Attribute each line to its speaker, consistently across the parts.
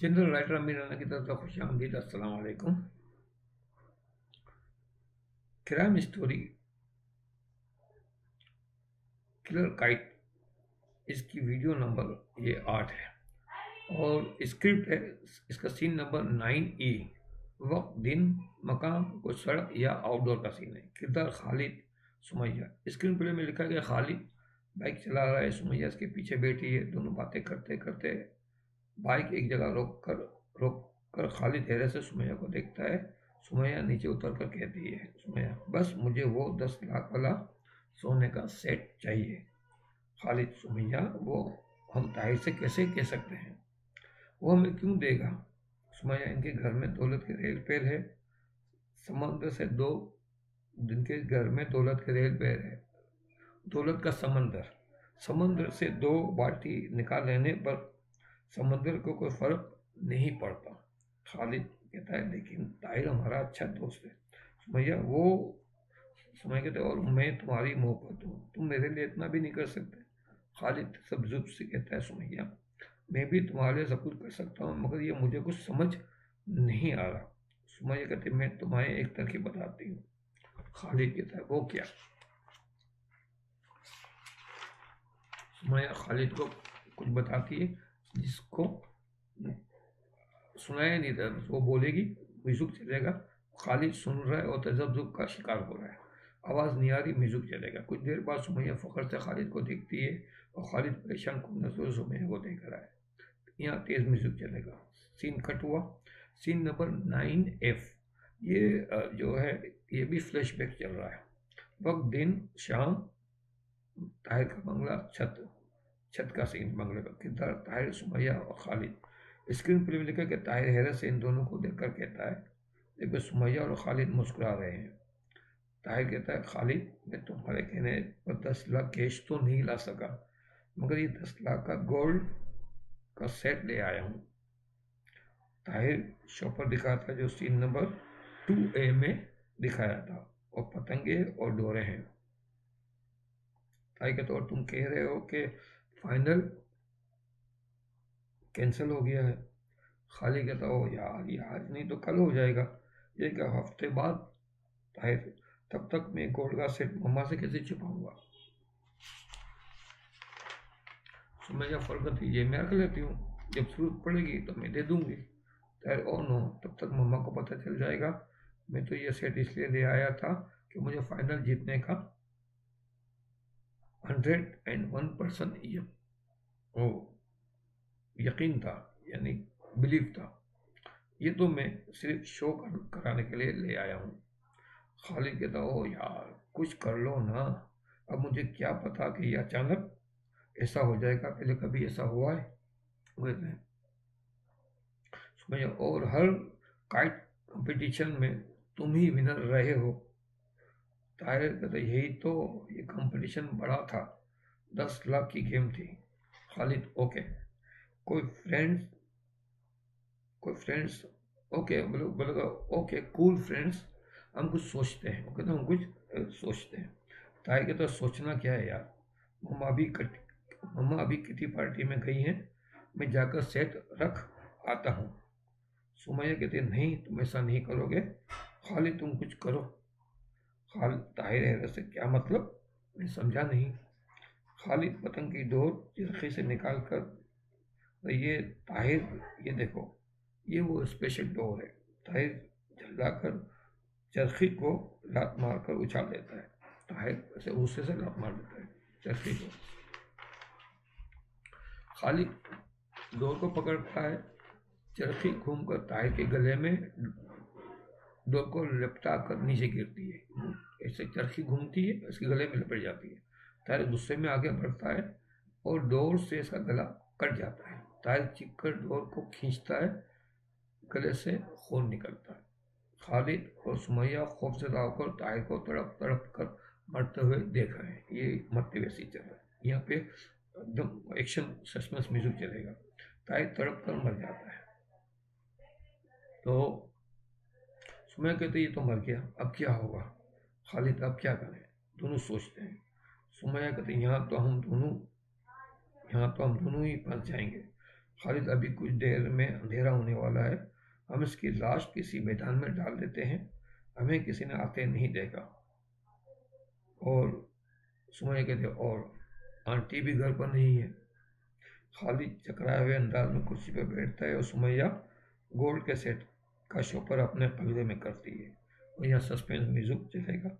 Speaker 1: General writer अमीर राना की तरफ से खुशामदीद। अस्सलाम वालेकुम। क्राइम स्टोरी किलर काइट, इसकी वीडियो नंबर ये 8 है और स्क्रिप्ट है इसका सीन नंबर 9E। वक्त, दिन, मकाम, कोई सड़क या आउटडोर का सीन है। किरदार खालिद, सुमैया। स्क्रीन प्ले में लिखा गया खालिद बाइक चला रहा है, सुमैया इसके पीछे बैठी है। दोनों बातें करते करते बाइक एक जगह रोक कर खालिद हैरत से सुमैया को देखता है। सुमैया नीचे उतर कर कहती है, सुमैया बस मुझे वो 10 लाख वाला सोने का सेट चाहिए। खालिद, सुमैया वो हम ताहिर से कैसे कह सकते हैं, वो हमें क्यों देगा। सुमैया, इनके घर में दौलत के रेल पैर है। समंदर से दो दिन के घर में दौलत के रेल पैर है। दौलत का समंदर, समंदर से 2 बाल्टी निकाल लेने पर समंदर को कोई फर्क नहीं पड़ता। खालिद कहता है, लेकिन ताहिर हमारा अच्छा दोस्त है। सुमैया, वो सुमैया कहते और मैं तुम्हारी मोहब्बत हूँ, तुम मेरे लिए इतना भी नहीं कर सकते। खालिद सब जुब से कहता है, सुमैया मैं भी तुम्हारे लिए सब कुछ कर सकता हूँ, मगर ये मुझे कुछ समझ नहीं आ रहा। सुमैया कहते मैं तुम्हें एक तरकीब बताती हूँ। खालिद कहता है, वो क्या। सुमैया खालिद को कुछ बताती है जिसको सुनाया नहीं था, वो बोलेगी म्यूजिक चलेगा। खालिद सुन रहा है और तजब्जुब का शिकार हो रहा है। आवाज़ नहीं आ रही, म्यूजिक चलेगा। कुछ देर बाद सुमैया फ़ख्र से खालिद को देखती है और खालिद परेशान कुन नजरों से सुमैया को देख रहा है। यहाँ तेज़ म्यूजिक चलेगा। सीन कट हुआ। Scene number 9F। ये जो है ये भी फ्लैशबैक चल रहा है। वक्त, दिन, शाम, ताहिर का बंगला, छत छत का सीन, बंगले का। किरदार ताहिर, सुमैया और खालिद। स्क्रीन प्ले में लिखा कि ताहिर हैरत से इन दोनों को देखकर कहता है, देखो सुमैया और खालिद मुस्कुरा रहे हैं। ताहिर कहता है, खालिद मैं तुम्हारे कहने पर 10 लाख कैश तो नहीं ला सका, मगर ये 10 लाख का गोल्ड का सेट ले आया हूँ। ताहिर शॉपर दिखाता जो सीन नंबर 2A में दिखाया था, और पतंगे और डोरे हैं। ताहिर कहता और तुम कह रहे हो कि फाइनल कैंसिल हो गया है। खाली कहता हो यार, ये आज नहीं तो कल हो जाएगा, ये क्या हफ्ते बाद। ताहिर, तब तक मैं गोल्ड का सेट मम्मा से कैसे छिपाऊंगा। सुमैया फरकत ये मैं रख लेती हूँ, जब जरूरत पड़ेगी तो मैं दे दूंगी। ताहिर, ओ नो, तब तक मम्मा को पता चल जाएगा। मैं तो ये सेट इसलिए ले आया था कि मुझे फाइनल जीतने का 101% यकीन था, यानी बिलीव था। ये तो मैं सिर्फ शो कराने के लिए ले आया हूँ। खालिद कहता ओ यार, कुछ कर लो ना। अब मुझे क्या पता कि ये अचानक ऐसा हो जाएगा, पहले कभी ऐसा हुआ है। कहते हैं सुमैया, और हर काइट कंपटीशन में तुम ही विनर रहे हो। ताहिर कहते यही तो, ये कंपटीशन बड़ा था, 10 लाख की गेम थी। खालिद, ओके, कोई फ्रेंड्स कोई फ्रेंड्स ओके बोलो बोलेगा, ओके कूल फ्रेंड्स, हम कुछ सोचते हैं। वो कहते हम कुछ सोचते हैं। ताई के तो सोचना क्या है यार, मम्मा अभी किटी पार्टी में गई हैं, मैं जाकर सेट रख आता हूँ। सुमैया कहती नहीं, तुम ऐसा नहीं करोगे। खाली तुम कुछ करो। खालिद, ताहिर है से क्या मतलब, मैं समझा नहीं। खालिद पतंग की डोर चरखी से निकाल कर, तो ये ताहिर, ये देखो, ये वो स्पेशल डोर है। ताहिर झल्लाकर चरखी को लात मारकर उछाल देता है। ताहिर ऐसे गुस्से से लात मार देता है चरखी को। खालिद डोर को पकड़ता है। चरखी घूमकर ताहिर के गले में डोर को लिपटा कर नीचे गिरती है। ऐसे चरखी घूमती है, इसके गले में लिपट जाती है। ताहिर गुस्से में आगे बढ़ता है और डोर से इसका गला कट जाता है। ताहिर चीखकर डोर को खींचता है, गले से खून निकलता है। खालिद और सुमैया खौफजदा होकर ताहिर को तड़प तड़प कर मरते हुए देख रहे हैं। ये मरते हुए सीन चल रहा है। यहाँ पे एकदम एक्शन सस्पेंस म्यूजिक चलेगा। ताहिर तड़प कर मर जाता है। तो सुमैया कहते ये तो मर गया, अब क्या होगा। खालिद, अब क्या करें। दोनों सोचते हैं। सुमैया कहते यहाँ तो हम दोनों ही फंस जाएंगे। खालिद अभी कुछ देर में अंधेरा होने वाला है, हम इसकी लाश किसी मैदान में डाल देते हैं, हमें किसी ने आते नहीं देखा। और सुमैया कहते और आंटी भी घर पर नहीं है। खालिद चकराए हुए अंदाज में कुर्सी पर बैठता है और सुमैया गोल्ड के सेट का शॉपर अपने कब्जे में करती है। और यहाँ सस्पेंस म्यूजिक चलेगा,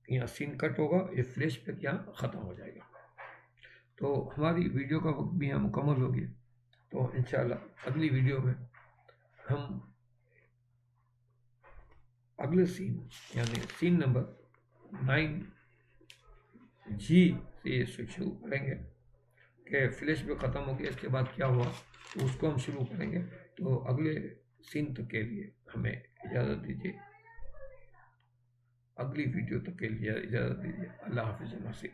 Speaker 1: यहाँ सीन कट होगा, ये फ्लैशबैक यहाँ ख़त्म हो जाएगा। तो हमारी वीडियो का वक्त भी यहाँ मुकम्मल हो गया। तो इंशाल्लाह अगली वीडियो में हम अगले सीन यानी सीन नंबर 9G से शुरू करेंगे कि फ्लैशबैक ख़त्म हो गया, इसके बाद क्या हुआ तो उसको हम शुरू करेंगे। तो अगले सीन तक के लिए हमें इजाज़त दीजिए, अगली वीडियो तक के लिए इजाज़त दीजिए। अल्लाह हाफ़िज़ नसीब।